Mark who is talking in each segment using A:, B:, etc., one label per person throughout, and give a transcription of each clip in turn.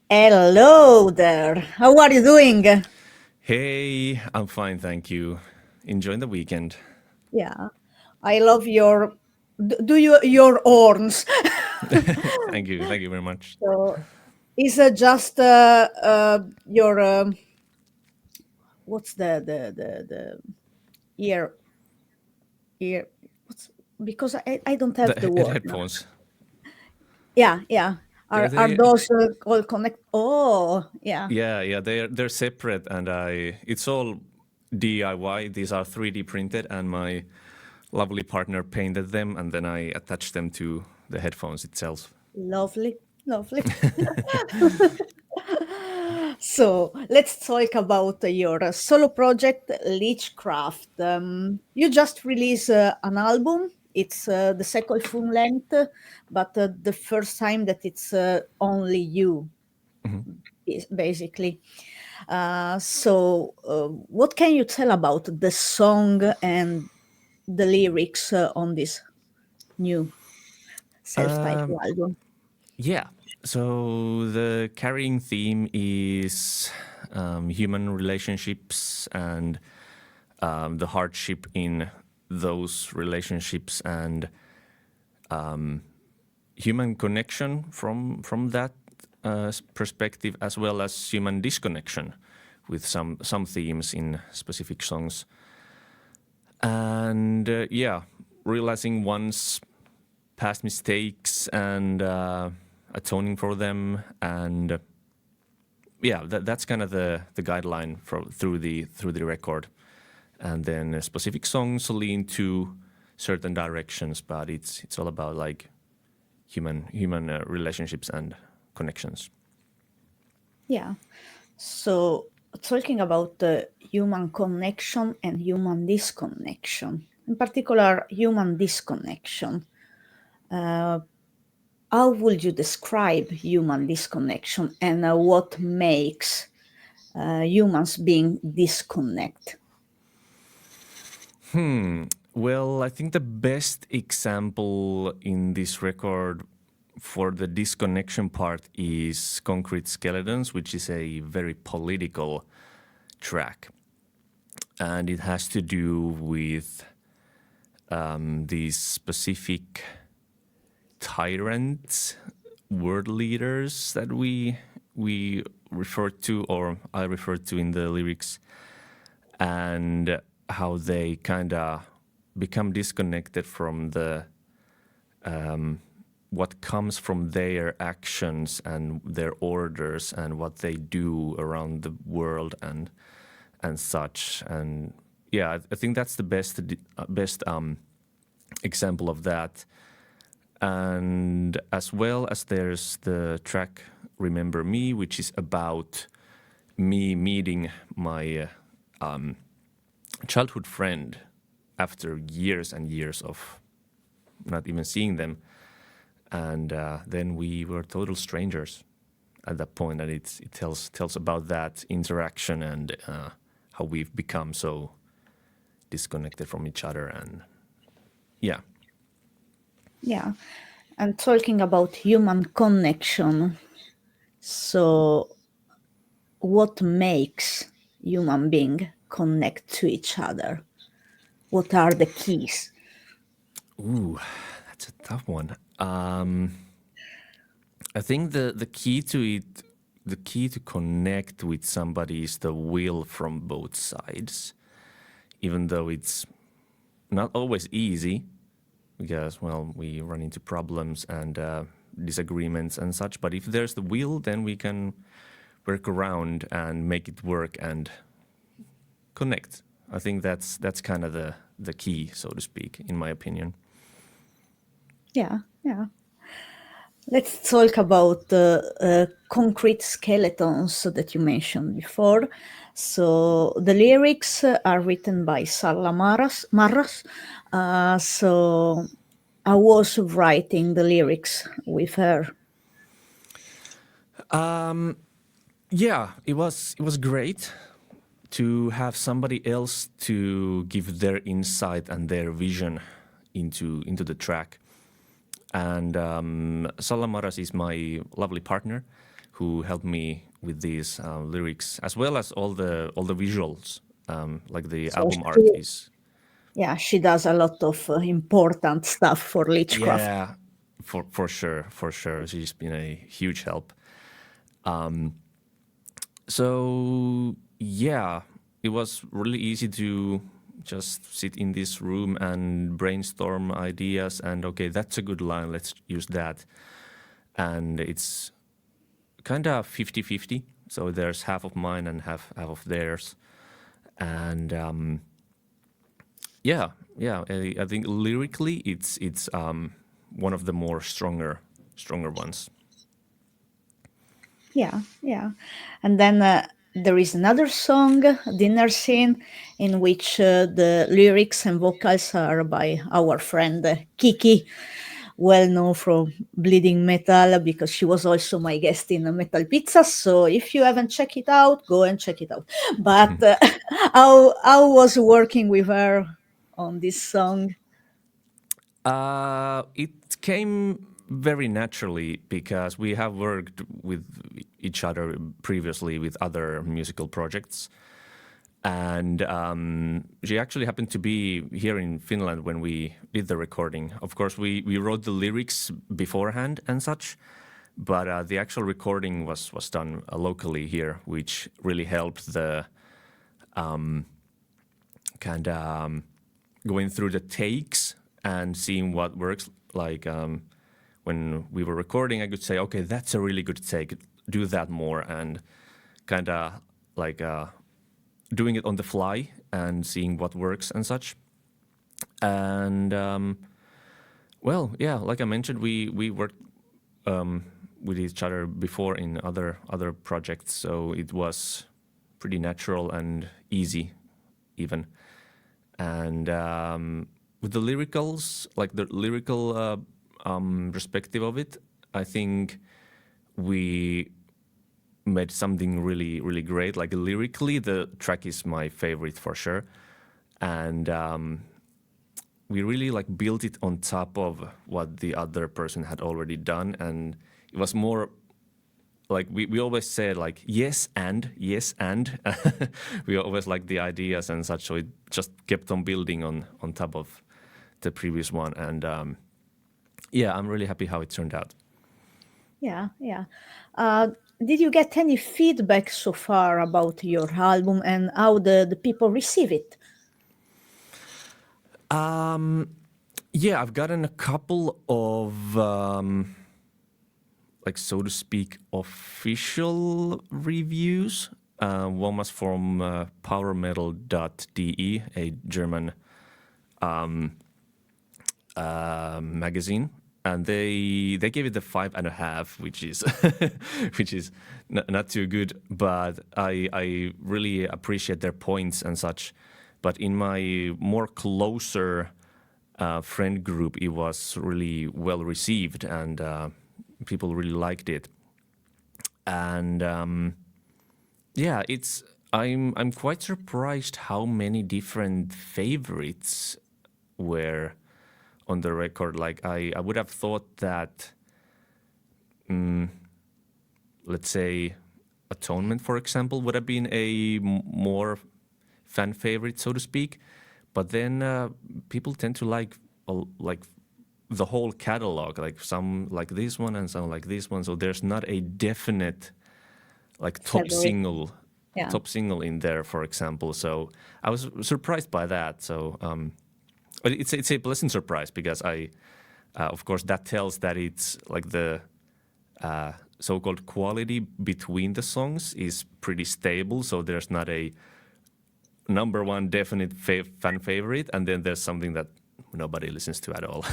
A: Hello there. How are you doing?
B: Hey, I'm fine, thank you. Enjoying the weekend.
A: Yeah, I love your do you your horns.
B: Thank you very much.
A: So, is it just your what's the ear ear what's because I don't have the word now.
B: Headphones.
A: Yeah, yeah.
B: Yeah,
A: Are
B: they
A: those all connect? Oh, yeah.
B: yeah, they're separate and it's all DIY. These are 3D printed and my lovely partner painted them and then I attached them to the headphones itself.
A: Lovely, lovely. So let's talk about your solo project, Leechcraft. You just released an album. It's the second full length, but the first time that it's only you, basically. What can you tell about the song and the lyrics on this new self-titled
B: Um,
A: album?
B: yeah, so the carrying theme is human relationships and the hardship in those relationships and human connection from that perspective, as well as human disconnection with some themes in specific songs. And yeah, realizing one's past mistakes and atoning for them, and yeah, that's kind of the guideline through the record. And then specific songs lean to certain directions, but it's all about like human relationships and connections.
A: Yeah. So, talking about the human connection and human disconnection, in particular, human disconnection, how would you describe human disconnection and what makes humans being disconnect?
B: Well, I think the best example in this record for the disconnection part is Concrete Skeletons, which is a very political track. And it has to do with these specific tyrants, word leaders that we refer to, or I refer to in the lyrics, and how they kind of become disconnected from the what comes from their actions and their orders and what they do around the world and such. And yeah, I think that's the best example of that. And as well as there's the track "Remember Me," which is about me meeting my childhood friend after years and years of not even seeing them, and then we were total strangers at that point, and it tells about that interaction and how we've become so disconnected from each other. And yeah.
A: Yeah. And talking about human connection, so what makes human being connect to each other? What are the keys?
B: Ooh, that's a tough one. I think the key to it, the key to connect with somebody is the will from both sides, even though it's not always easy because, well, we run into problems and disagreements and such. But if there's the will, then we can work around and make it work and connect. I think that's kind of the key, so to speak, in my opinion.
A: Yeah, yeah. Let's talk about the concrete skeletons that you mentioned before. So the lyrics are written by Sarla Marras. So I was writing the lyrics with her.
B: Yeah, it was great to have somebody else to give their insight and their vision into the track. And Salamaras is my lovely partner who helped me with these lyrics, as well as all the visuals. Like the
A: So
B: album art is,
A: yeah, she does a lot of important stuff for Leechcraft.
B: yeah, for sure, for sure. She's been a huge help. So yeah, it was really easy to just sit in this room and brainstorm ideas. And okay, that's a good line. Let's use that. And it's kind of 50-50. So there's half of mine and half of theirs. And yeah, yeah. I think lyrically, it's one of the more stronger ones.
A: Yeah, yeah. And then there is another song, Dinner Scene, in which the lyrics and vocals are by our friend Kiki, well known from Bleeding Metal because she was also my guest in Metal Pizza. So if you haven't checked it out, go and check it out. But how was working with her on this song?
B: It came very naturally because we have worked with each other previously with other musical projects. And she actually happened to be here in Finland when we did the recording. Of course, we wrote the lyrics beforehand and such, but the actual recording was done locally here, which really helped the kind of going through the takes and seeing what works. Like when we were recording, I could say, okay, that's a really good take. Do that more, and kind of like doing it on the fly and seeing what works and such. And well, yeah, like I mentioned, we worked with each other before in other projects, so it was pretty natural and easy, even. And with the lyricals, like the lyrical perspective of it, I think we made something really great. Like lyrically, the track is my favorite for sure, and we really like built it on top of what the other person had already done, and it was more like we always said like yes and we always like the ideas and such, so it just kept on building on top of the previous one. And yeah, I'm really happy how it turned out.
A: Yeah, yeah. Did you get any feedback so far about your album and how the people receive it?
B: Yeah, I've gotten a couple of like, so to speak, official reviews. One was from powermetal.de, a German magazine, and they gave it a 5.5, which is which is not too good. But I really appreciate their points and such. But in my more closer friend group, it was really well received, and people really liked it. And yeah, it's I'm quite surprised how many different favorites were on the record. Like I would have thought that, let's say, Atonement, for example, would have been a more fan favorite, so to speak. But then people tend to like the whole catalog, like some like this one and some like this one. So there's not a definite like
A: Favorite? Yeah.
B: top single in there, for example. So I was surprised by that. So but it's a pleasant surprise because I, of course, that tells that it's like the so-called quality between the songs is pretty stable. So there's not a number one definite fan favorite, and then there's something that nobody listens to at all.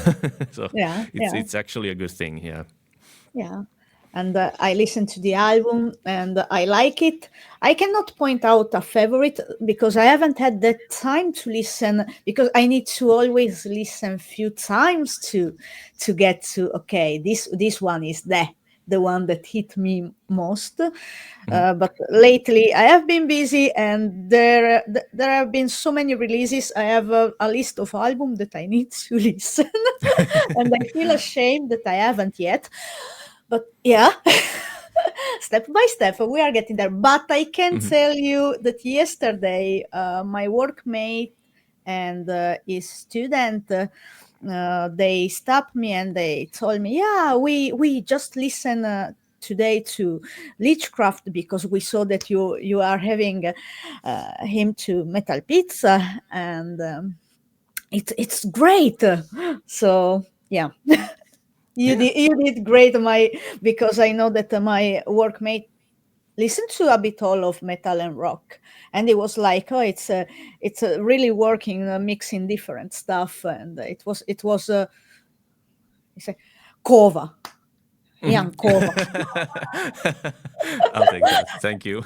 B: So
A: Yeah, yeah,
B: it's actually a good thing. Yeah.
A: yeah. And I listened to the album and I like it. I cannot point out a favorite because I haven't had the time to listen because I need to always listen few times to get to okay, this one is the one that hit me most. But lately I have been busy and there have been so many releases. I have a list of albums that I need to listen, and I feel ashamed that I haven't yet. But yeah, Step by step, we are getting there. But I can tell you that yesterday, my workmate and his student, they stopped me and they told me, "Yeah, we just listen today to Leechcraft because we saw that you are having him to Metal Pizza, and it's great." So yeah,
B: Yeah.
A: you did great, my because I know that my workmate listened to a bit all of metal and rock, and it was like, oh, it's really working, mixing different stuff, and it was it's a kova,
B: Mhm.
A: young kova.
B: I'll take that. Thank you.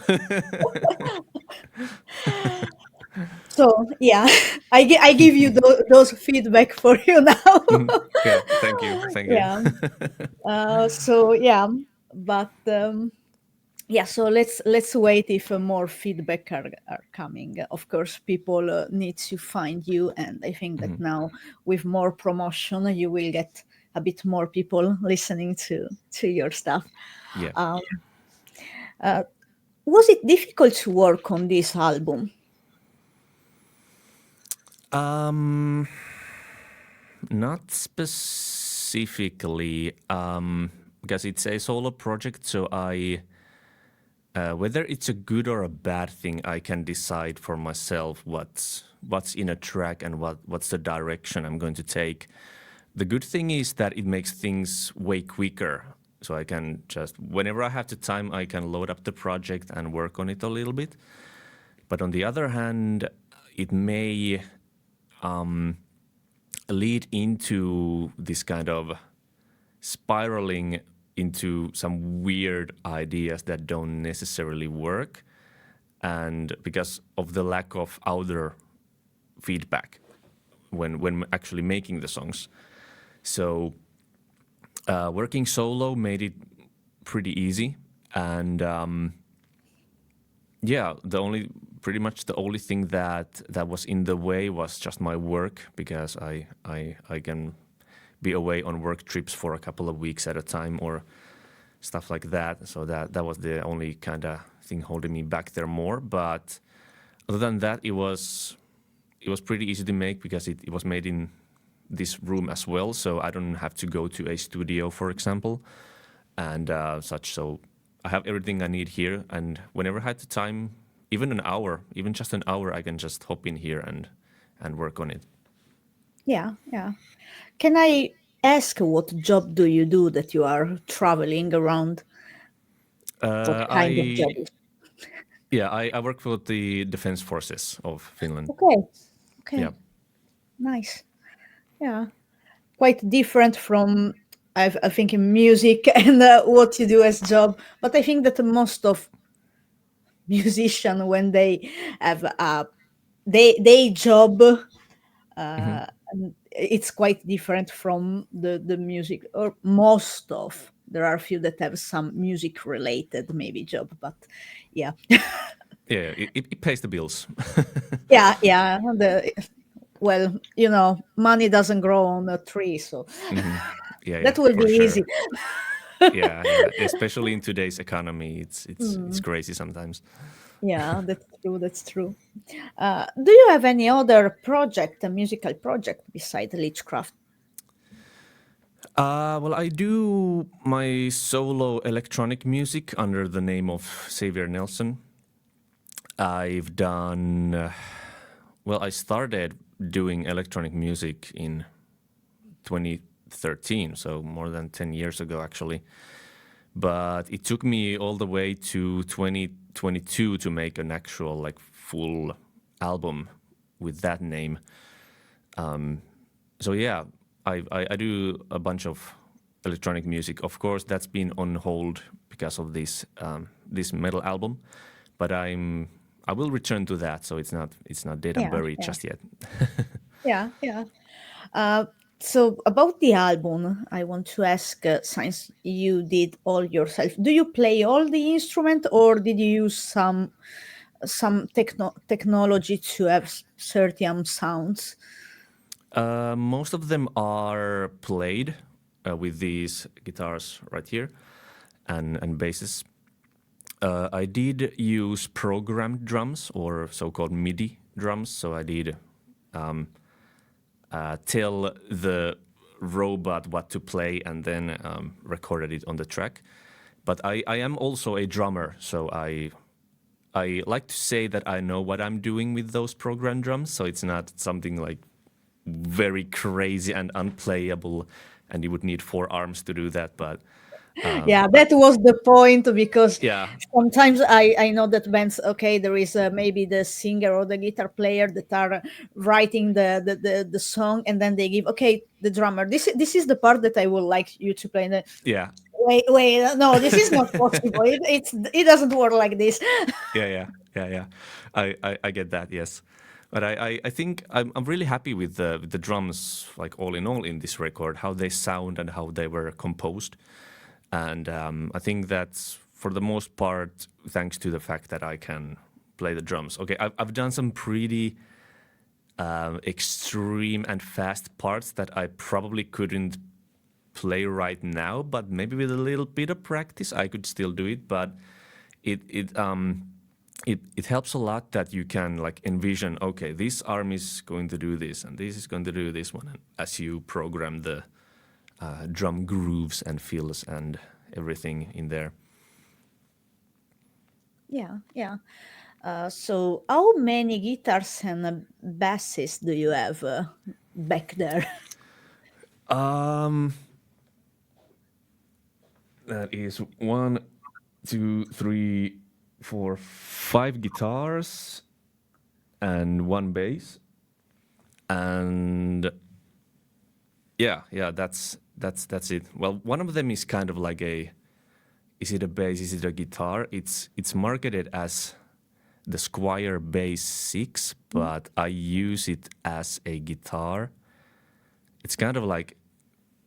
A: So yeah, I give you those feedback for you now.
B: Mhm. Yeah, thank you. Thank you.
A: Yeah. So yeah, but yeah, so let's wait if more feedback are coming. Of course, people need to find you, and I think that now with more promotion, you will get a bit more people listening to your stuff.
B: Yeah.
A: Um, was it difficult to work on this album?
B: Um, Not specifically, because it's a solo project, so whether it's a good or a bad thing, I can decide for myself what's in a track and what's the direction I'm going to take. The good thing is that it makes things way quicker. So I can just, whenever I have the time, I can load up the project and work on it a little bit. But on the other hand, it may lead into this kind of spiraling into some weird ideas that don't necessarily work, and because of the lack of outer feedback when actually making the songs. So working solo made it pretty easy, and yeah, the only pretty much the only thing that was in the way was just my work, because I can be away on work trips for a couple of weeks at a time or stuff like that. So that was the only kind of thing holding me back there more. But other than that, it was pretty easy to make because it was made in this room as well. So I don't have to go to a studio, for example, and such. So I have everything I need here, and whenever I had the time, even an hour, even just an hour, I can just hop in here and work on it.
A: Yeah, yeah. Can I ask what job do you do that you are traveling around? What kind of job
B: I
A: is?
B: Yeah, I work for the Defense Forces of Finland.
A: Okay,
B: Yeah.
A: okay, nice. Yeah, quite different from I think in music and what you do as job. But I think that most of musician when they have a they job, and it's quite different from the music, or most of. There are a few that have some music related maybe job, but yeah.
B: Yeah, it pays the bills.
A: Yeah, yeah. Well, money doesn't grow on a tree, so
B: Yeah, yeah,
A: that will be
B: for
A: easy.
B: sure. Yeah, yeah. Especially in today's economy, it's
A: Mm,
B: crazy sometimes.
A: yeah, that's true. That's true. Do you have any other project, a musical project beside Leechcraft?
B: Well, I do my solo electronic music under the name of Savvier Nelson. I've done, well, I started doing electronic music in 2013, so more than 10 years ago, actually. But it took me all the way to 2022 to make an actual, like, full album with that name. So yeah, I do a bunch of electronic music. Of course, that's been on hold because of this metal album, but I will return to that. So it's not dead and
A: Yeah,
B: buried
A: yeah,
B: just yet.
A: yeah, yeah. Uh, so about the album, I want to ask, since you did all yourself, do you play all the instrument, or did you use some technology to have certain sounds?
B: Most of them are played with these guitars right here, and basses. I did use programmed drums or so-called MIDI drums, so I did tell the robot what to play and then recorded it on the track. But I am also a drummer, so I like to say that I know what I'm doing with those programmed drums, so it's not something like very crazy and unplayable, and you would need 4 arms to do that. But
A: Yeah, that was the point, because
B: yeah,
A: sometimes I know that bands, okay, there is maybe the singer or the guitar player that are writing the song, and then they give, okay, the drummer, this is the part that I would like you to play. And then,
B: yeah,
A: wait, no, this is not possible. It doesn't work like this.
B: yeah. I get that. Yes, but I think I'm really happy with the drums, like all in all in this record, how they sound and how they were composed, and I think that's for the most part thanks to the fact that I can play the drums. Okay, I've done some pretty extreme and fast parts that I probably couldn't play right now, but maybe with a little bit of practice I could still do it. But it helps a lot that you can like envision, okay, this arm is going to do this and this is going to do this one, and as you program the drum grooves and fills and everything in there.
A: Yeah. So how many guitars and basses do you have back there?
B: Um, that is 1, 2, 3, 4, 5 guitars and 1 bass, and yeah, that's it. Well, one of them is kind of like a, is it a bass, is it a guitar? It's marketed as the Squire Bass 6, but I use it as a guitar. It's kind of like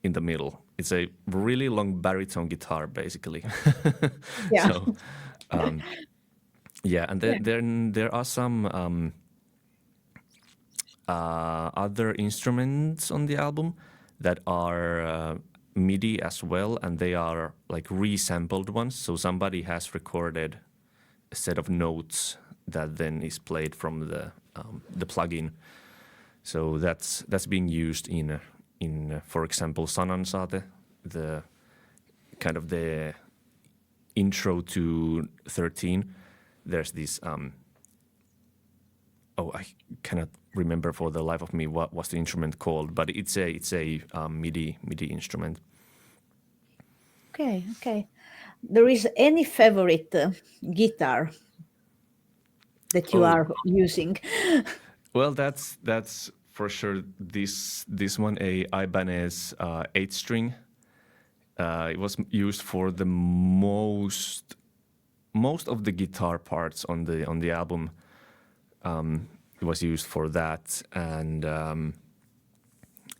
B: in the middle. It's a really long baritone guitar, basically.
A: Yeah.
B: So, yeah, and
A: Yeah.
B: then there are some other instruments on the album that are MIDI as well, and they are like resampled ones. So somebody has recorded a set of notes that then is played from the plugin. So that's being used in for example Sanansate, the kind of the intro to 13. There's this I cannot remember for the life of me what was the instrument called, but it's a MIDI instrument.
A: Okay. There is any favorite guitar that you
B: Oh,
A: are using?
B: well, that's for sure this one, a Ibanez 8-string. It was used for the most of the guitar parts on the album. It was used for that, and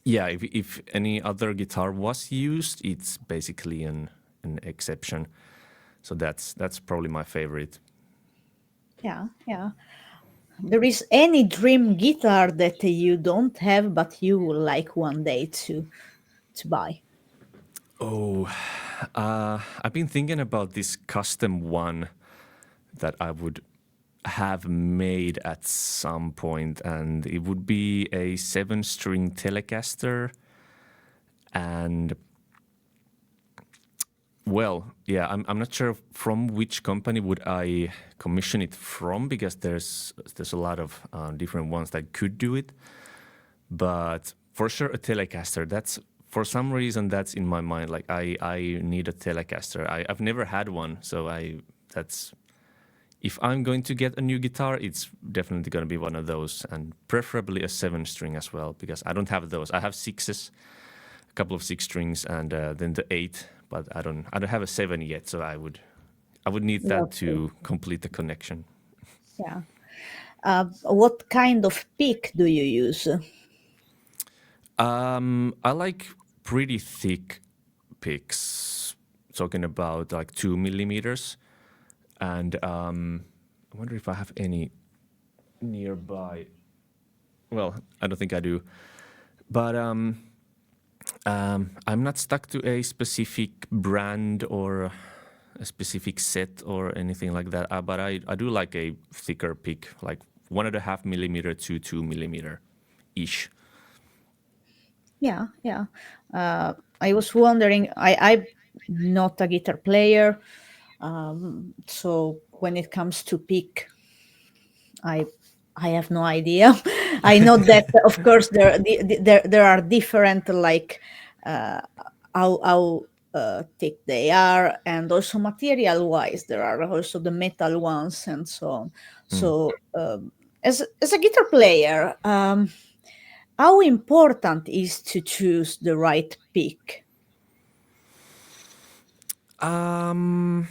B: yeah, if any other guitar was used, it's basically an exception. So that's probably my favorite.
A: Yeah. There is any dream guitar that you don't have but you would like one day to buy?
B: Oh, I've been thinking about this custom one that I would have made at some point, and it would be a 7-string Telecaster. And well, yeah, I'm not sure from which company would I commission it from, because there's a lot of different ones that could do it. But for sure, a Telecaster. That's for some reason that's in my mind. Like I need a Telecaster. I've never had one, so that's, if I'm going to get a new guitar, it's definitely going to be one of those, and preferably a 7-string as well, because I don't have those. I have 6s, a couple of 6 strings, and then the 8, but I don't have a 7 yet. So I would need that
A: Okay.
B: to complete the connection.
A: Yeah. What kind of pick do you use?
B: I like pretty thick picks, talking about like 2 millimeters, and I wonder if I have any nearby. Well, I don't think I do, but I'm not stuck to a specific brand or a specific set or anything like that. But I do like a thicker pick, like 1.5 millimeter to 2 millimeter ish.
A: Yeah, yeah. I was wondering. I'm not a guitar player, so when it comes to pick, I I have no idea. I know that of course there are different like uh, how thick they are, and also material wise there are also the metal ones and so on. So as a guitar player, how important is to choose the right pick?
B: Um,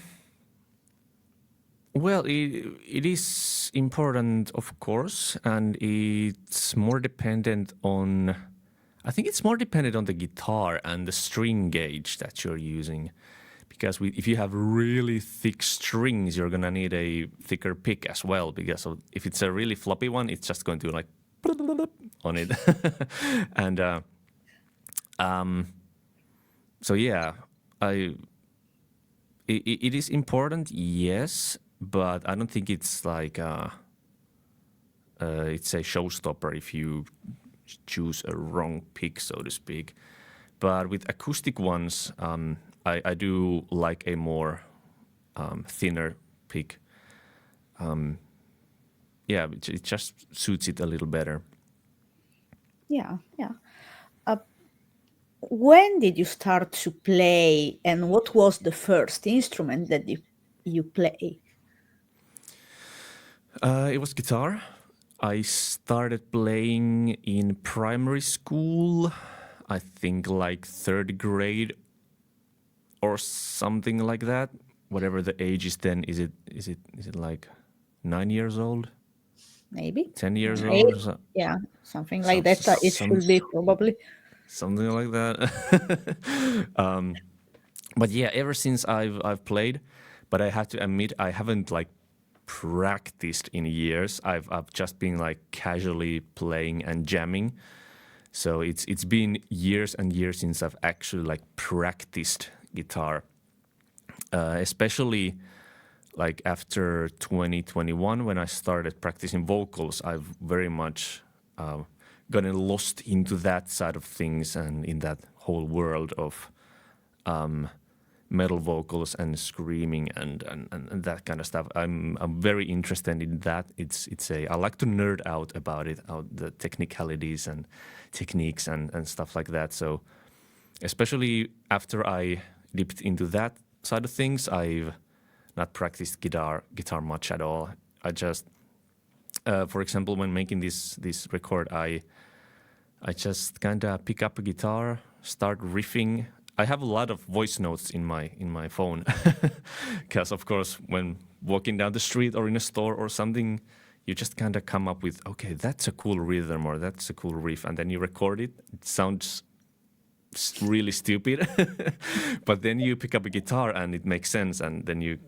B: well, it is important, of course, and it's more dependent on. I think it's more dependent on the guitar and the string gauge that you're using, because if you have really thick strings, you're gonna need a thicker pick as well. Because if it's a really floppy one, it's just going to like on it, and so yeah, I it is important, yes, but I don't think it's like it's a showstopper if you choose a wrong pick, so to speak. But with acoustic ones, I do like a more thinner pick. Yeah, it just suits it a little better.
A: Yeah, yeah. When did you start to play, and what was the first instrument that you play?
B: It was guitar. I started playing in primary school, I think like third grade or something like that. Whatever the age is then, is it like 9 years old,
A: Maybe
B: 10 years old,
A: eight, yeah, something like
B: some
A: that. It
B: some
A: should be probably.
B: something like that. But yeah, ever since I've played, but I have to admit I haven't like practiced in years. I've just been like casually playing and jamming. So it's been years and years since I've actually like practiced guitar, especially like after 2021 when I started practicing vocals. I've very much gotten lost into that side of things and in that whole world of metal vocals and screaming and that kind of stuff. I'm very interested in that. I like to nerd out about it, out the technicalities and techniques and stuff like that. So especially after I dipped into that side of things, I've not practiced guitar much at all. I just, for example, when making this record, I just kind of pick up a guitar, start riffing. I have a lot of voice notes in my phone, because of course when walking down the street or in a store or something, you just kind of come up with, okay, that's a cool rhythm or that's a cool riff, and then you record it. It sounds really stupid, but then you pick up a guitar and it makes sense, and then you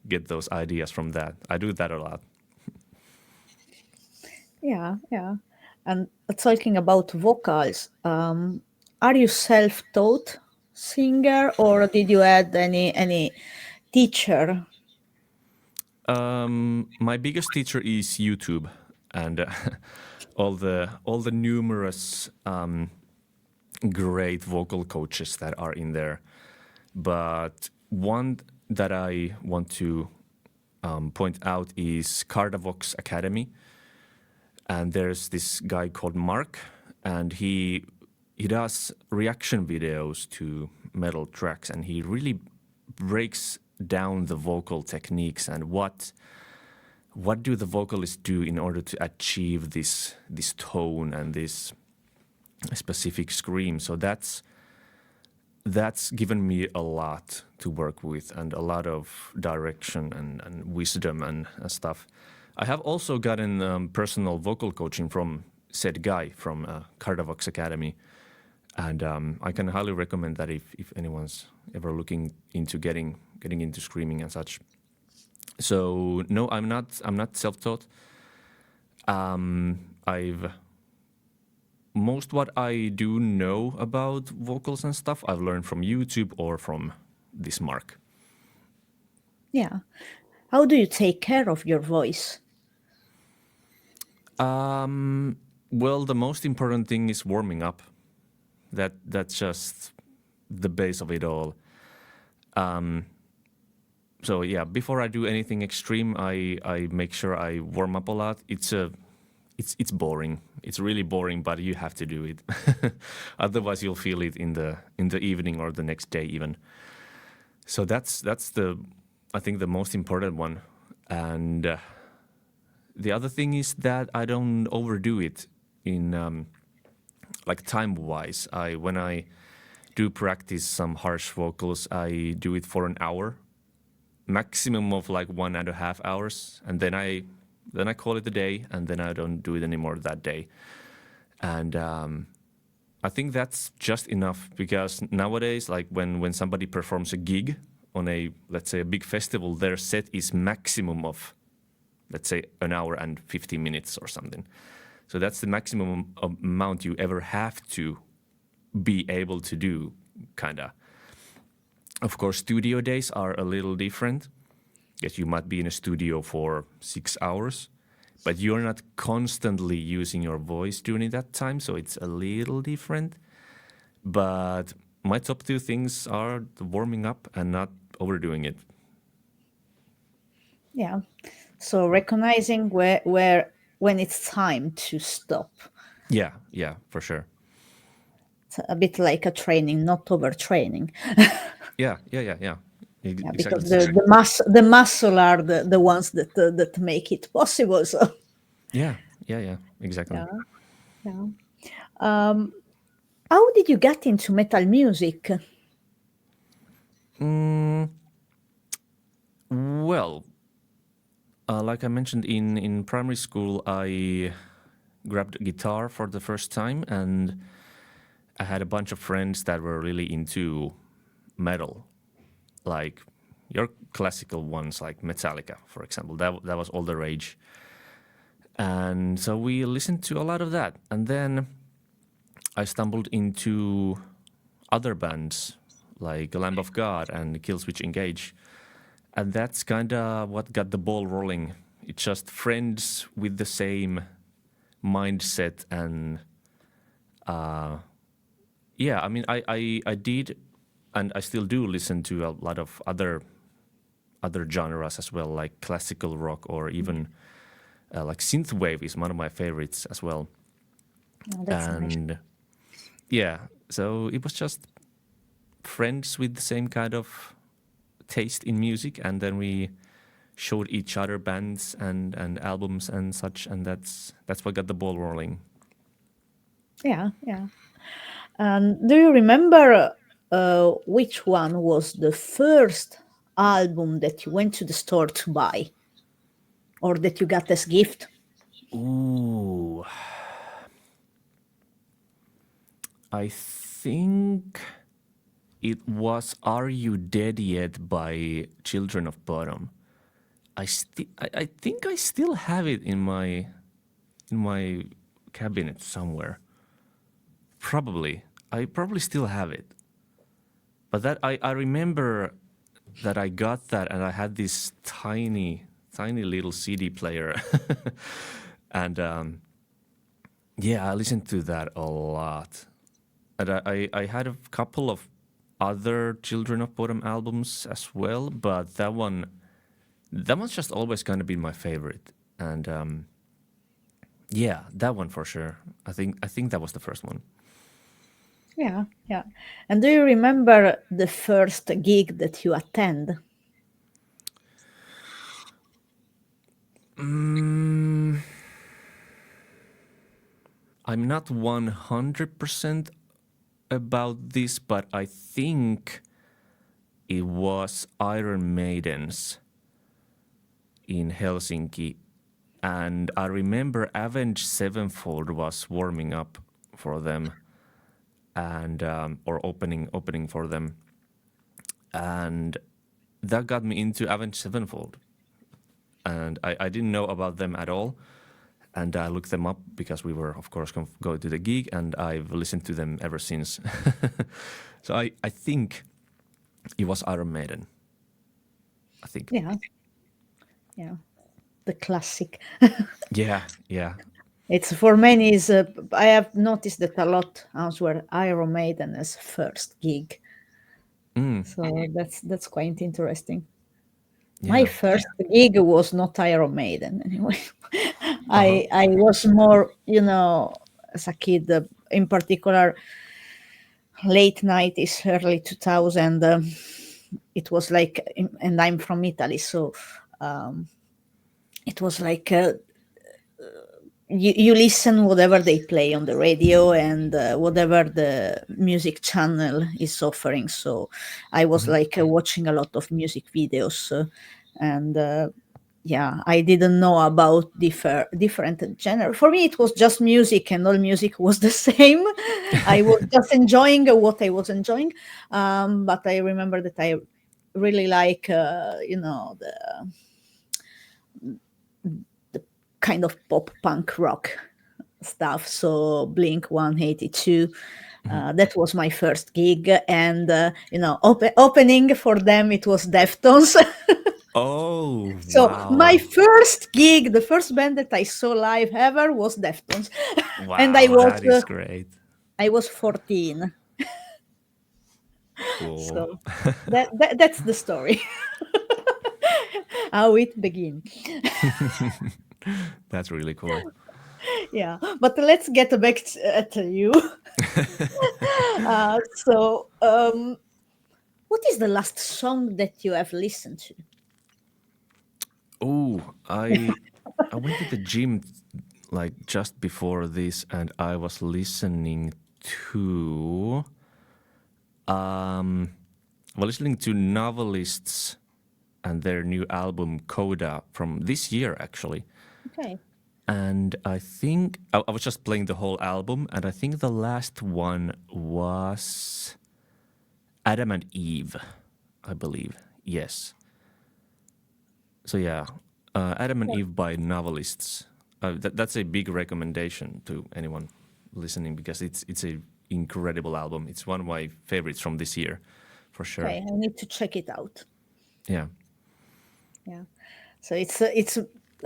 B: get those ideas from that. I do that a lot.
A: Yeah, yeah. And talking about vocals, are you self-taught singer, or did you had any teacher?
B: My biggest teacher is YouTube, and all the numerous great vocal coaches that are in there. But one that I want to point out is Cardavox Academy, and there's this guy called Mark, and he does reaction videos to metal tracks, and he really breaks down the vocal techniques and what do the vocalists do in order to achieve this tone and this specific scream. So that's given me a lot to work with and a lot of direction and wisdom and stuff. I have also gotten personal vocal coaching from said guy from Cardavox Academy, and I can highly recommend that if anyone's ever looking into getting into screaming and such. So no, I'm not self-taught. I've most what I do know about vocals and stuff I've learned from YouTube or from this Mark.
A: Yeah. How do you take care of your voice?
B: Well, the most important thing is warming up. That's just the base of it all. So yeah, before I do anything extreme, I make sure I warm up a lot. It's boring. It's really boring, but you have to do it. Otherwise, you'll feel it in the evening or the next day even. So that's the I think the most important one. And the other thing is that I don't overdo it in like time wise. I when I do practice some harsh vocals, I do it for an hour, maximum of like 1.5 hours, and then I call it a day, and then I don't do it anymore that day. And I think that's just enough because nowadays, like when somebody performs a gig on a let's say a big festival, their set is maximum of let's say an hour and 50 minutes or something. So that's the maximum amount you ever have to be able to do, kinda. Of course, studio days are a little different. Yes, you might be in a studio for 6 hours, but you're not constantly using your voice during that time, so it's a little different. But my top two things are the warming up and not overdoing it.
A: Yeah. So recognizing where when it's time to stop.
B: Yeah, yeah, for sure.
A: It's a bit like a training, not overtraining.
B: Yeah, yeah, yeah, yeah.
A: Yeah,
B: Exactly
A: because
B: the
A: the
B: same.
A: the muscle are the ones that make it possible. So
B: Yeah, yeah, yeah, exactly.
A: yeah, yeah. How did you get into metal music?
B: Well, like I mentioned in primary school, I grabbed a guitar for the first time, and I had a bunch of friends that were really into metal, like your classical ones, like Metallica, for example. That was all the rage, and so we listened to a lot of that. And then I stumbled into other bands like Lamb of God and Killswitch Engage, and that's kind of what got the ball rolling. It's just friends with the same mindset and yeah, I mean, I did, and I still do listen to a lot of other genres as well, like classical rock or even like synthwave is one of my favorites as well.
A: Oh, that's nice.
B: And yeah, so it was just friends with the same kind of taste in music, and then we showed each other bands and albums and such, and that's what got the ball rolling.
A: Yeah, yeah. Do you remember which one was the first album that you went to the store to buy or that you got as gift?
B: Ooh, I think it was "Are You Dead Yet" by Children of Bottom. I think I still have it in my cabinet somewhere. Probably. I probably still have it. But that I remember that I got that and I had this tiny little CD player. And yeah, I listened to that a lot. And I had a couple of other Children of Bottom albums as well, but that one's just always kind of been my favorite. And yeah, that one for sure. I think that was the first one.
A: Yeah, yeah. And do you remember the first gig that you attend?
B: I'm not 100% about this, but I think it was Iron Maiden's in Helsinki. And I remember Avenged Sevenfold was warming up for them and or opening for them. And that got me into Avenged Sevenfold. And I didn't know about them at all. And I looked them up because we were, of course, going to the gig, and I've listened to them ever since. So I think it was Iron Maiden. I think.
A: Yeah, yeah, the classic.
B: Yeah, yeah.
A: It's for many is I have noticed that a lot answer Iron Maiden as first gig,
B: Mm,
A: so that's quite interesting. My
B: yeah.
A: first gig was not Iron Maiden anyway.
B: Uh-huh.
A: I was more, as a kid, in particular, late 90s, early 2000. It was like, and I'm from Italy, so it was like you listen whatever they play on the radio and whatever the music channel is offering. So I was
B: Mhm.
A: like watching a lot of music videos, and yeah, I didn't know about different genre. For me, it was just music, and all music was the same. I was just enjoying what I was enjoying, but I remember that I really like, the kind of pop punk rock stuff. So Blink 182.
B: Mhm.
A: That was my first gig, and opening for them it was Deftones.
B: Oh,
A: So my
B: wow.
A: first gig, the first band that I saw live ever was Deftones, and
B: Wow, that is great.
A: I was 14.
B: Cool.
A: So that's the story. How it began.
B: That's really cool.
A: Yeah, but let's get back to you. What is the last song that you have listened to?
B: Oh, I went to the gym like just before this, and I was listening to listening to novelists and their new album Coda from this year actually.
A: Okay.
B: And I think I was just playing the whole album, and I think the last one was Adam and Eve, I believe. Yes. So yeah, Adam and Eve by novelists. That's a big recommendation to anyone listening because it's a incredible album. It's one of my favorites from this year, for sure.
A: Okay, I need to check it out.
B: Yeah.
A: Yeah. So it's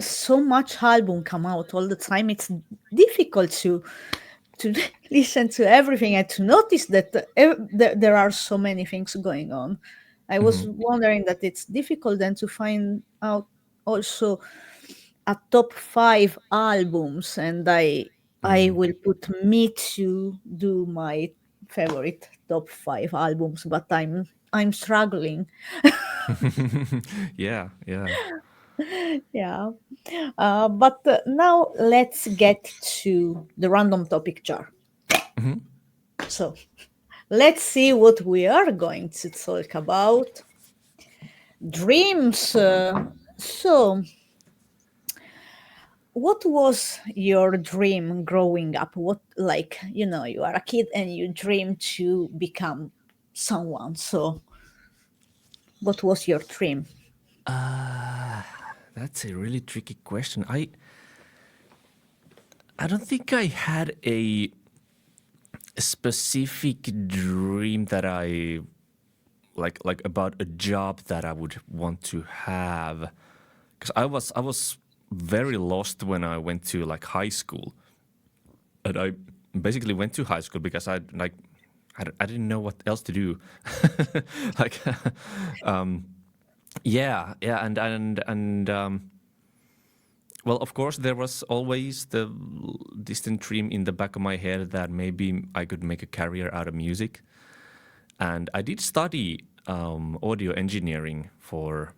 A: so much album come out all the time. It's difficult to listen to everything and to notice that there are so many things going on. I was
B: Hmm.
A: wondering that it's difficult then to find out also a top five albums, and I will put me to do my favorite top five albums, but I'm struggling.
B: Yeah, yeah.
A: Yeah. But now let's get to the random topic jar.
B: Hmm.
A: So let's see what we are going to talk about. Dreams. So, what was your dream growing up? What, like, you are a kid and you dream to become someone. So, what was your dream?
B: That's a really tricky question. I don't think I had a specific dream that I like about a job that I would want to have, because I was very lost when I went to like high school, and I basically went to high school because I didn't know what else to do. Like yeah, yeah, and well, of course, there was always the distant dream in the back of my head that maybe I could make a career out of music. And I did study audio engineering for,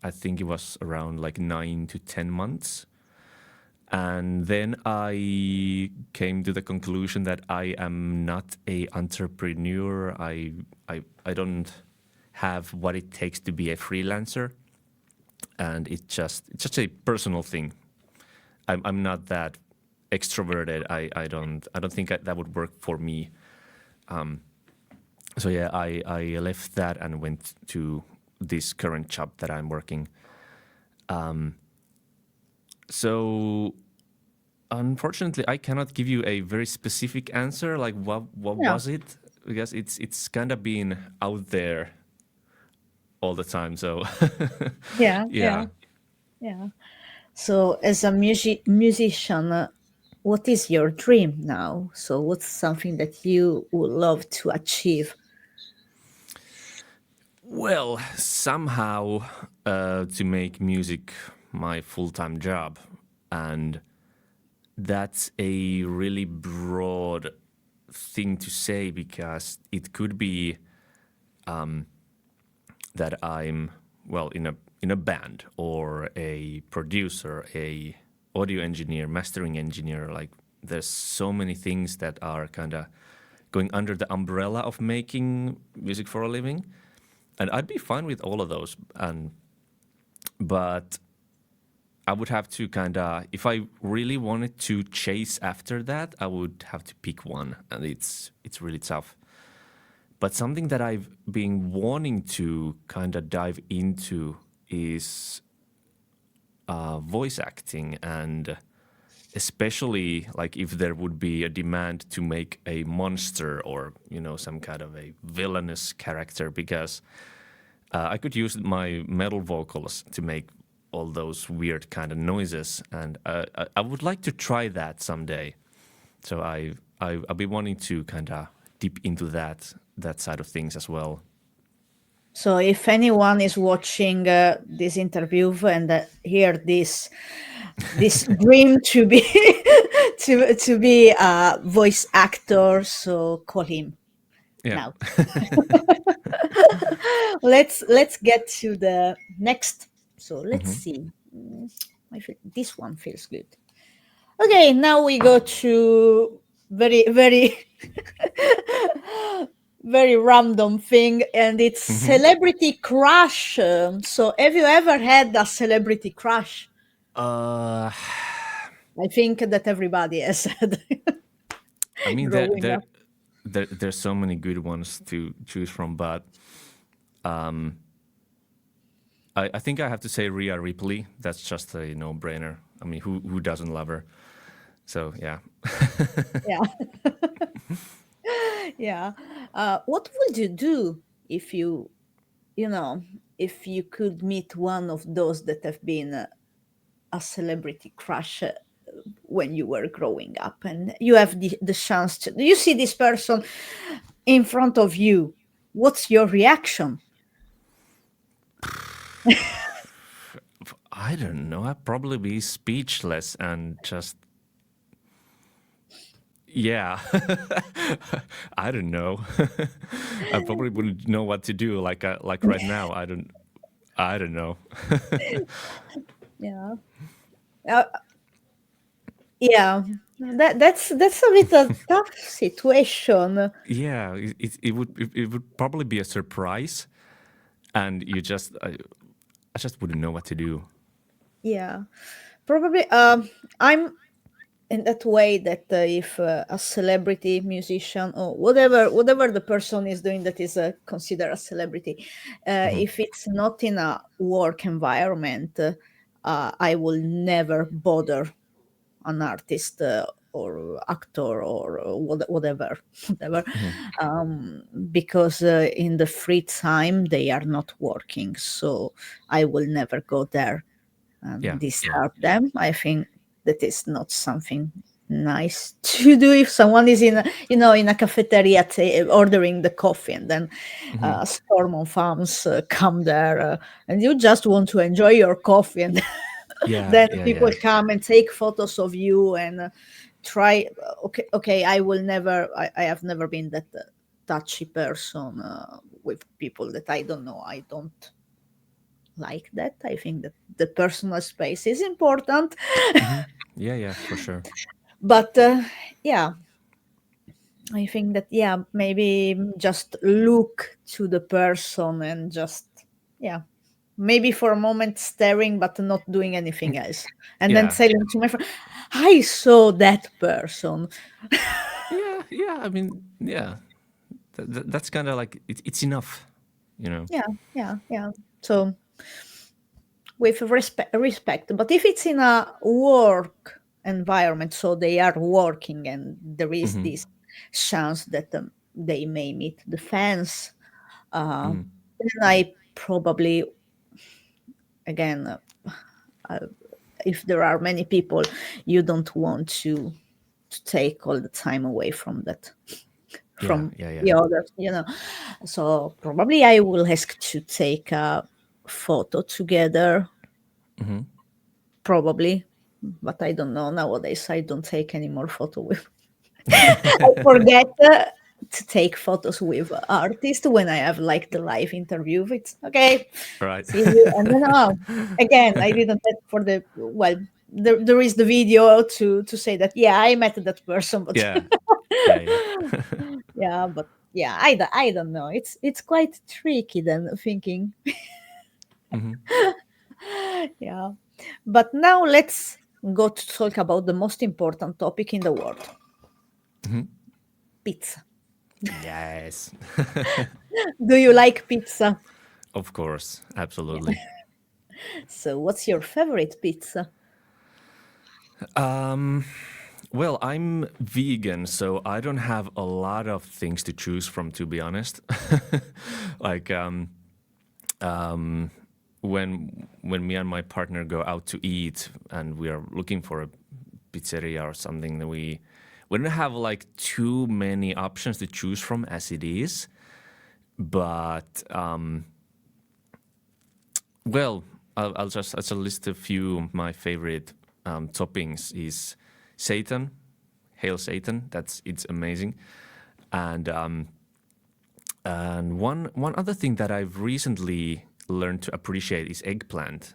B: I think it was around like 9 to 10 months. And then I came to the conclusion that I am not a entrepreneur. I don't have what it takes to be a freelancer, and it's just a personal thing. I'm not that extroverted. I don't think that would work for me. So yeah, I left that and went to this current job that I'm working. So unfortunately, I cannot give you a very specific answer. Like what
A: Yeah.
B: was it? Because it's kind of been out there all the time. So
A: Yeah, yeah,
B: yeah.
A: yeah. So, as a musician, what is your dream now? So, what's something that you would love to achieve?
B: Well, somehow to make music my full time job. And that's a really broad thing to say because it could be that I'm well in a band or a producer, a audio engineer, mastering engineer. Like there's so many things that are kind of going under the umbrella of making music for a living, and I'd be fine with all of those. And but I would have to kind of, if I really wanted to chase after that, I would have to pick one, and it's really tough. But something that I've been wanting to kind of dive into is voice acting, and especially like if there would be a demand to make a monster or some kind of a villainous character, because I could use my metal vocals to make all those weird kind of noises, and I would like to try that someday. So I'll be wanting to kind of dip into that side of things as well.
A: So, if anyone is watching this interview and hear this dream to be to be a voice actor, so call him
B: Yeah.
A: now. Let's get to the next. So let's see. I feel this one feels good. Okay, now we go to very very random thing, and it's celebrity crush. So have you ever had a celebrity crush?
B: Uh,
A: I think that everybody has had
B: I mean,
A: growing up.
B: there's so many good ones to choose from, but I think I have to say Rhea Ripley. That's just a no-brainer. I mean, who doesn't love her? So yeah.
A: Yeah, yeah. What would you do if you know, if you could meet one of those that have been a celebrity crush when you were growing up, and you have the chance to you see this person in front of you? What's your reaction?
B: I don't know. I'd probably be speechless and just yeah. I don't know. I probably wouldn't know what to do. Like right now, I don't know.
A: Yeah. Uh, yeah. That's a bit a tough situation.
B: Yeah, it would probably be a surprise, and I just wouldn't know what to do.
A: Yeah. Probably I'm in that way that if a celebrity musician or whatever the person is doing that is considered a celebrity, if it's not in a work environment, I will never bother an artist or actor or whatever whatever, because in the free time they are not working, so I will never go there
B: Yeah,
A: and
B: yeah.
A: disturb them. I think that is not something nice to do if someone is in a, in a cafeteria ordering the coffee, and then storm of farms come there, and you just want to enjoy your coffee, and
B: Yeah,
A: then
B: yeah,
A: people
B: yeah.
A: come and take photos of you and try. Okay, I have never been that touchy person with people that I don't know. I don't like that. I think that the personal space is important.
B: Yeah, yeah, for sure.
A: But yeah, I think that, yeah, maybe just look to the person and just, yeah, maybe for a moment staring but not doing anything else, and then
B: Yeah.
A: telling to my friend, I saw that person.
B: Yeah, yeah. I mean, yeah. That's kind of like it's enough, you know.
A: Yeah, yeah, yeah. So with respect, but if it's in a work environment, so they are working and there is this chance that they may meet the fans, uh, then I probably again, if there are many people, you don't want to take all the time away from that,
B: Yeah,
A: from
B: yeah, yeah.
A: the others, you know. So probably I will ask to take a photo together,
B: Hmm.
A: probably, but I don't know. Nowadays I don't take any more photo with. I forget to take photos with artists when I have like the live interview. It's okay.
B: Right.
A: See you, and then again, I didn't take for the well. There is the video to say that yeah, I met that person, but
B: Yeah, yeah, yeah.
A: yeah, but yeah, I don't know. It's quite tricky then thinking.
B: Hmm.
A: Yeah, but now let's go to talk about the most important topic in the world:
B: Hmm.
A: pizza.
B: Yes.
A: Do you like pizza?
B: Of course,
A: Yeah.
B: absolutely.
A: So, what's your favorite pizza?
B: Um, well, I'm vegan, so I don't have a lot of things to choose from, to be honest. like um, when me and my partner go out to eat and we are looking for a pizzeria or something, then we don't have like too many options to choose from as it is. But well, I'll just list a few of my favorite toppings is Satan, Hail Satan. It's amazing. And one other thing that I've recently learned to appreciate is eggplant.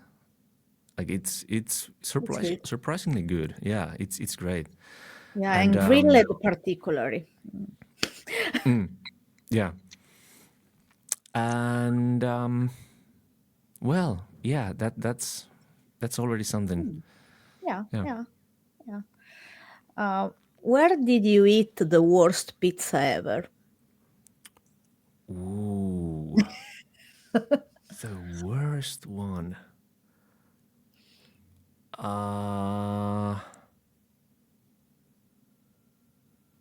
B: Like it's
A: It's good.
B: surprisingly good. Yeah, it's great.
A: Yeah,
B: And
A: and grilled particularly.
B: yeah, and well, yeah, that's already something.
A: Yeah,
B: Yeah.
A: yeah, yeah. Where did you eat the worst pizza ever?
B: Ooh, the worst one. Uh,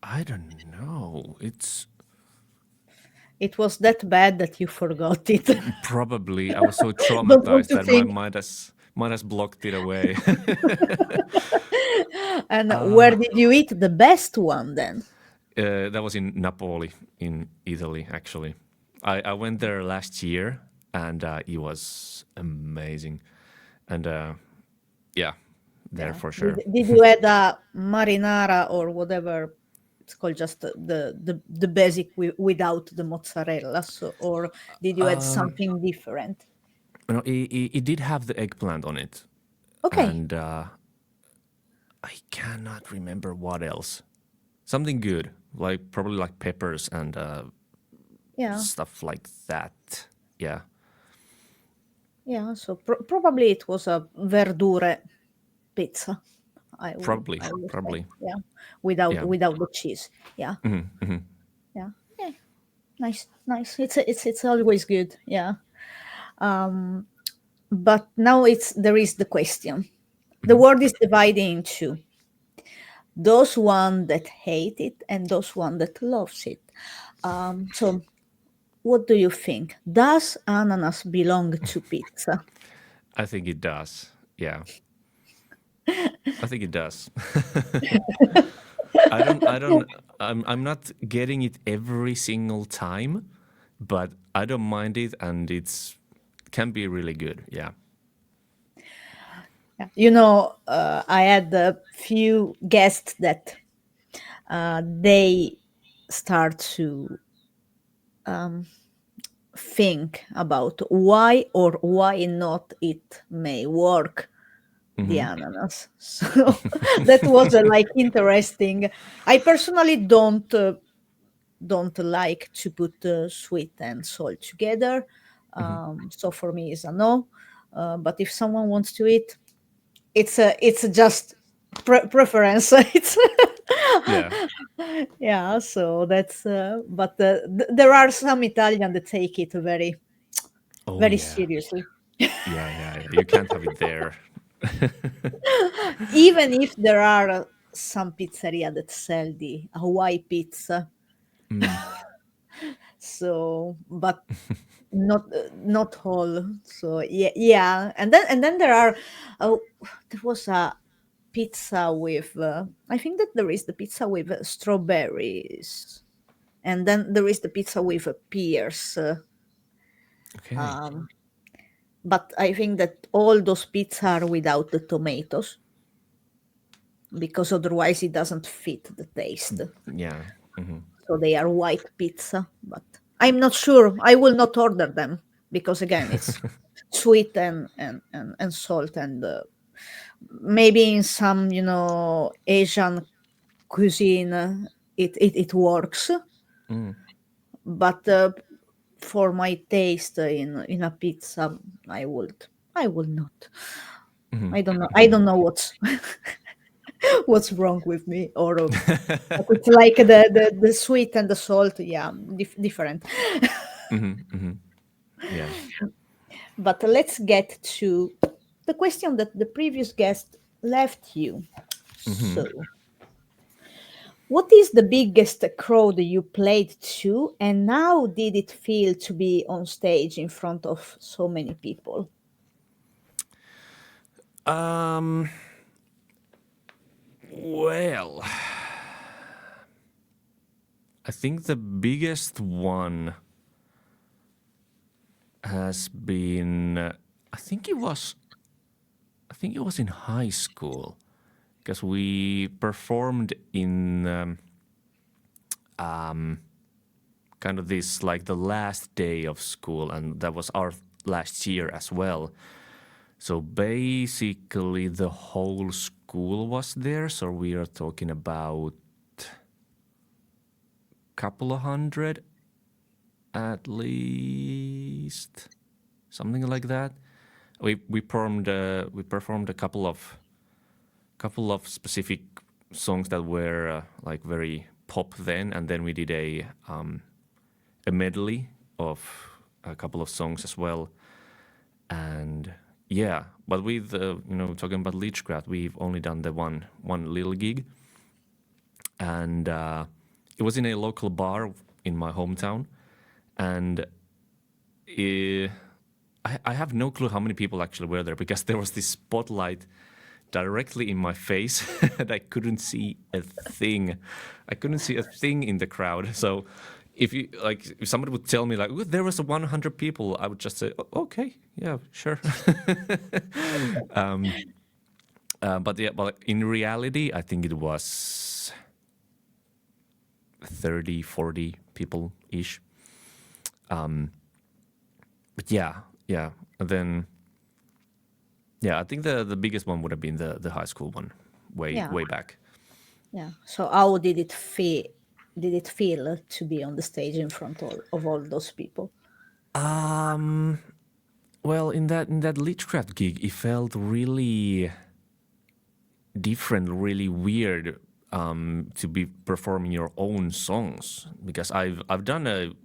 B: I don't know. It's
A: It was that bad that you forgot it.
B: probably I was so
A: Don't want
B: traumatized
A: to
B: that my
A: think.
B: mind has blocked it away.
A: And where did you eat the best one then?
B: That was in Napoli, in Italy, actually. I went there last year, and it was amazing. And yeah, there
A: Yeah.
B: for
A: Did,
B: sure.
A: did you add a marinara or whatever it's called, just the basic without the mozzarella? So, or did you add something different?
B: No, it did have the eggplant on it,
A: Okay.
B: and I cannot remember what else. Something good, like probably like peppers and
A: Yeah.
B: stuff like that. Yeah,
A: Yeah. So probably it was a verdure pizza.
B: probably,
A: I would say.
B: probably.
A: Yeah.
B: Yeah.
A: Without the cheese. Yeah. Yeah. Yeah. Nice. Nice. It's always good. Yeah. But now it's there is the question. The world is divided into those one that hate it and those one that loves it. So what do you think? Does ananas belong to pizza?
B: I think it does. Yeah, I think it does. I don't I'm not getting it every single time, but I don't mind it and it's can be really good. Yeah.
A: Yeah. You know, I had a few guests that they start to think about why or why not it may work the ananas. So that was like interesting. I personally don't like to put sweet and salt together. So for me, it's a no. But if someone wants to eat, it's just preference. It's
B: Yeah.
A: yeah. So that's. But there are some Italian that take it
B: Oh
A: very
B: yeah.
A: seriously.
B: Yeah, yeah, yeah. You can't have it there.
A: Even if there are some pizzeria that sell the Hawaii pizza. So, but not all. So yeah, yeah. And then there are, oh, there was a pizza with. I think that there is the pizza with strawberries, and then there is the pizza with pears.
B: Okay.
A: Um, but I think that all those pizza are without the tomatoes because otherwise it doesn't fit the taste.
B: Yeah. Hmm.
A: So they are white pizza, but I'm not sure. I will not order them because again, it's sweet and salt, and maybe in some Asian cuisine it works,
B: Mm.
A: but for my taste in a pizza, I will not.
B: Hmm.
A: I don't know what's wrong with me, or but it's like the sweet and the salt, yeah, different.
B: Hmm. Hmm. Yeah.
A: But let's get to the question that the previous guest left you.
B: Hmm.
A: So, what is the biggest crowd you played to, and how did it feel to be on stage in front of so many people?
B: Um. Well, I think the biggest one has been. I think it was. I think it was in high school because we performed in kind of this like the last day of school, and that was our last year as well. So basically, the whole school was there. So we are talking about couple of hundred at least, something like that. We performed a couple of specific songs that were like very pop then, and then we did a medley of a couple of songs as well. And yeah, but with talking about Leechcraft, we've only done the one little gig, and it was in a local bar in my hometown, and eh, I have no clue how many people actually were there because there was this spotlight directly in my face and I couldn't see a thing. I couldn't see a thing in the crowd. So if somebody would tell me like, "Oh, there was a 100 people," I would just say, okay, yeah, sure. But yeah, but in reality, I think it was 30, 40 people ish. But yeah, yeah. And then yeah, I think the biggest one would have been the high school one,
A: Yeah,
B: way back.
A: yeah. So how did it feel? Did it feel to be on the stage in front of all those people?
B: Um, well, in that Leechcraft gig, it felt really different, really weird to be performing your own songs because I've done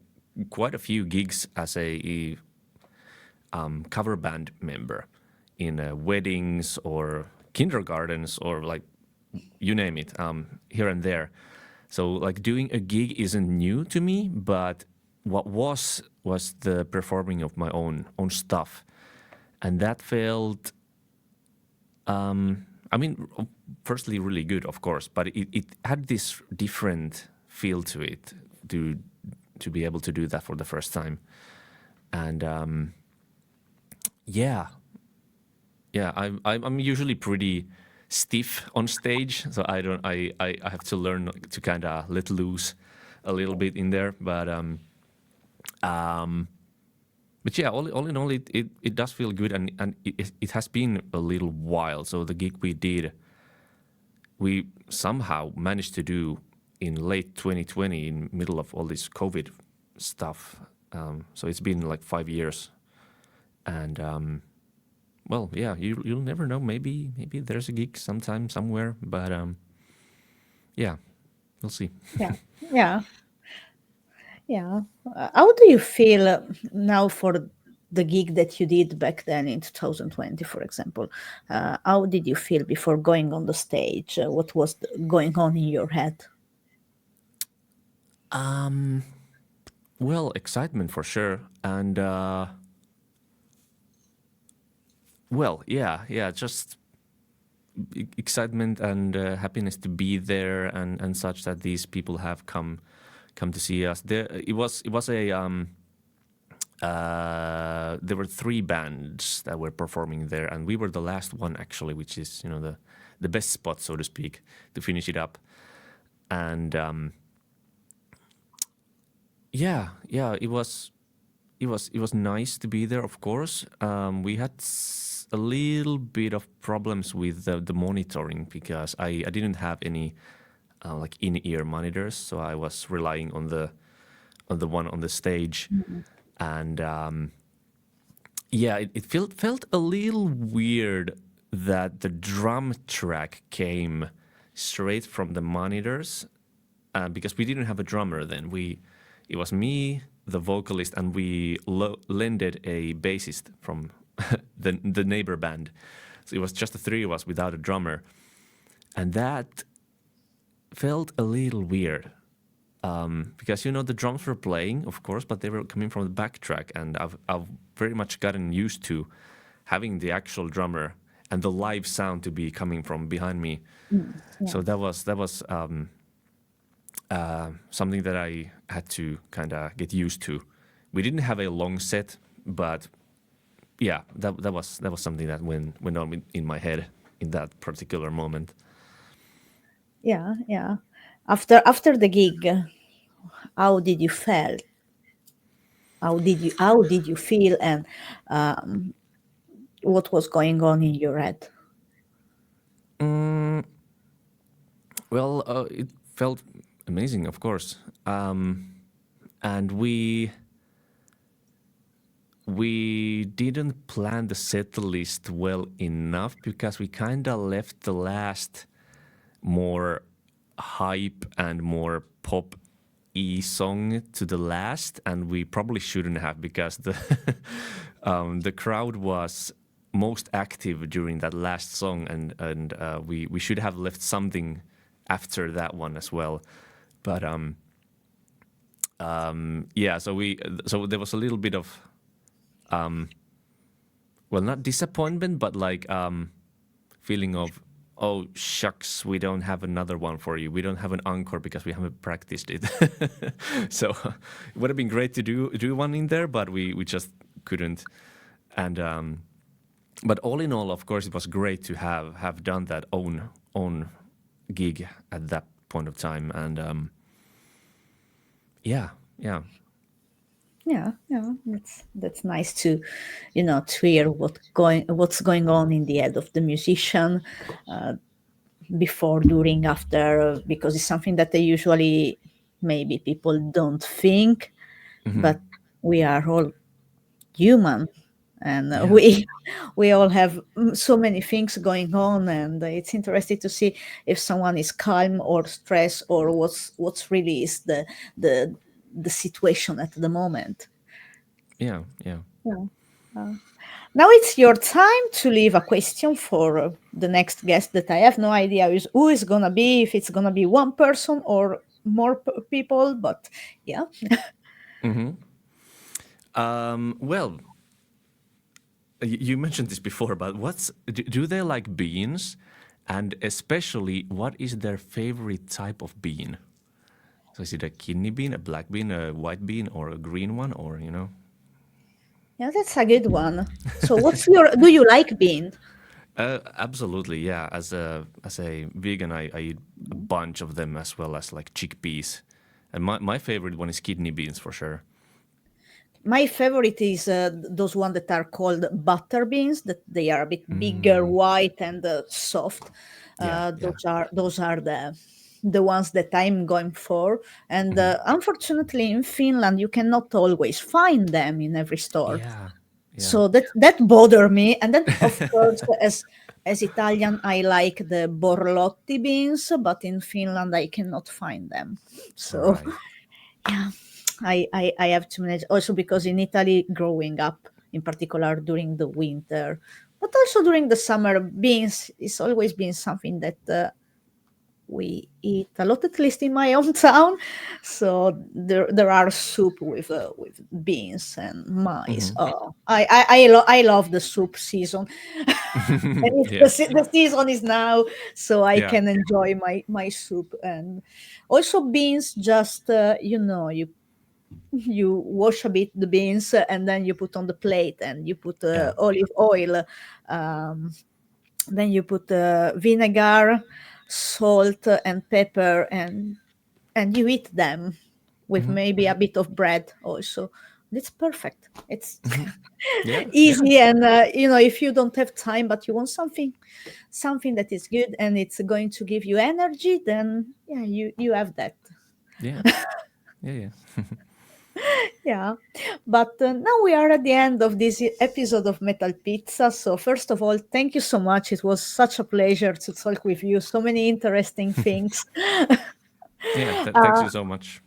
B: quite a few gigs as a cover band member in weddings or kindergartens or like you name it, here and there. So like doing a gig isn't new to me, but what was the performing of my own stuff, and that felt. I mean, firstly, really good, of course, but it had this different feel to it to to be able to do that for the first time, and yeah, yeah, I'm usually pretty stiff on stage, so I don't I have to learn to kind of let loose a little bit in there, um, but yeah, all in all, it does feel good, and it has been a little while. So the gig we did, we somehow managed to do in late 2020, in middle of all this COVID stuff. So it's been like 5 years, and well, yeah, you'll never know. Maybe there's a gig sometime somewhere, but yeah, we'll see.
A: Yeah, yeah, yeah. How do you feel now for the gig that you did back then in 2020, for example? How did you feel before going on the stage? What was going on in your head?
B: Um, Well, excitement for sure, and well, yeah, yeah, just excitement and happiness to be there and such that these people have come to see us. It was a there were three bands that were performing there, and we were the last one actually, which is the best spot, so to speak, to finish it up. And yeah, yeah, it was nice to be there. Of course, we had a little bit of problems with the monitoring because I didn't have any like in-ear monitors, so I was relying on the one on the stage, and yeah, it felt a little weird that the drum track came straight from the monitors because we didn't have a drummer then. It was me, the vocalist, and we lended a bassist from the neighbor band. So it was just the three of us without a drummer, and that felt a little weird because the drums were playing, of course, but they were coming from the backtrack, and I've very much gotten used to having the actual drummer and the live sound to be coming from behind me.
A: Yeah.
B: So that was something that I had to kind of get used to. We didn't have a long set, but yeah, that was something that went on in my head in that particular moment.
A: Yeah, yeah. After the gig, how did you feel? How did you feel, and what was going on in your head?
B: Mm, well, it felt amazing, of course, and we didn't plan the set list well enough because we kind of left the last more hype and more pop song to the last, and we probably shouldn't have because the crowd was most active during that last song, and we should have left something after that one as well. But yeah, so there was a little bit of well, not disappointment, but like feeling of, oh shucks, we don't have another one for you. We don't have an encore because we haven't practiced it. So it would have been great to do one in there, but we just couldn't. And but all in all, of course, it was great to have done that own gig at that point of time. And yeah, yeah.
A: Yeah, yeah, that's nice to hear what's going on in the head of the musician, uh, before, during, after, because it's something that they usually maybe people don't think,
B: Hmm.
A: but we are all human, and
B: Yeah.
A: we all have so many things going on, and it's interesting to see if someone is calm or stressed, or what's really is the the situation at the moment.
B: Yeah, yeah.
A: Yeah. Uh, Now it's your time to leave a question for the next guest that I have no idea who is gonna be, if it's gonna be one person or more people, but yeah.
B: Hmm. Well, you mentioned this before, but do they like beans? And especially, what is their favorite type of bean? So is it a kidney bean, a black bean, a white bean, or a green one, or?
A: Yeah, that's a good one. So do you like bean?
B: Absolutely, yeah. As a vegan, I eat a bunch of them as well as like chickpeas, and my favorite one is kidney beans for sure.
A: My favorite is those ones that are called butter beans, that they are a bit bigger,
B: Mm,
A: white, and soft.
B: yeah, yeah.
A: Those are the ones that I'm going for. And
B: Hmm.
A: unfortunately, in Finland, you cannot always find them in every store.
B: Yeah, yeah.
A: So that bother me. And then, of course, as Italian, I like the borlotti beans, but in Finland, I cannot find them. So
B: Right.
A: yeah, I have to manage, also because in Italy, growing up, in particular during the winter, but also during the summer, beans is always been something that we eat a lot, at least in my hometown. So there are soup with beans and maize. Oh, I love the soup season. And it's
B: Yeah.
A: the season is now, so I
B: Yeah.
A: can enjoy my soup. And also beans, just you wash a bit the beans, and then you put on the plate, and you put
B: Yeah.
A: olive oil, um, then you put vinegar, salt, and pepper, and you eat them with maybe a bit of bread also. It's perfect. It's
B: Yeah. Yeah.
A: easy, and if you don't have time but you want something that is good and it's going to give you energy, then yeah, you have that.
B: Yeah. Yeah. Yeah.
A: Yeah, but now we are at the end of this episode of Metal Pizza. So first of all, thank you so much. It was such a pleasure to talk with you. So many interesting things.
B: Yeah. Thanks
A: uh,
B: you so much.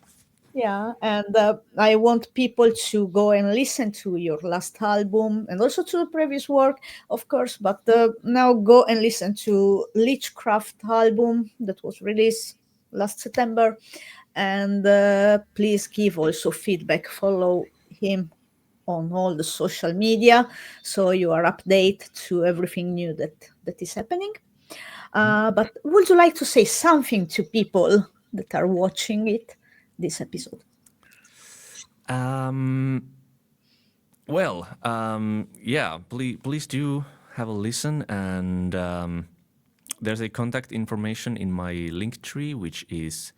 A: yeah, and I want people to go and listen to your last album and also to the previous work, of course. But now go and listen to Leechcraft album that was released last September, and please give also feedback. Follow him on all the social media so you are updated to everything new that is happening. But would you like to say something to people that are watching this episode?
B: Um, well, yeah, please do have a listen. And there's a contact information in my link tree, which is,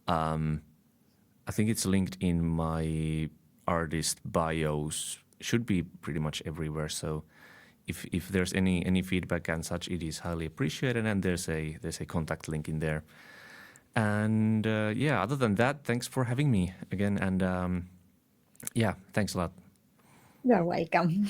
B: I think it's linked in my artist bios. Should be pretty much everywhere. So if there's any feedback and such, it is highly appreciated. And there's a contact link in there. And yeah, other than that, thanks for having me again. And yeah, thanks a lot.
A: You're welcome.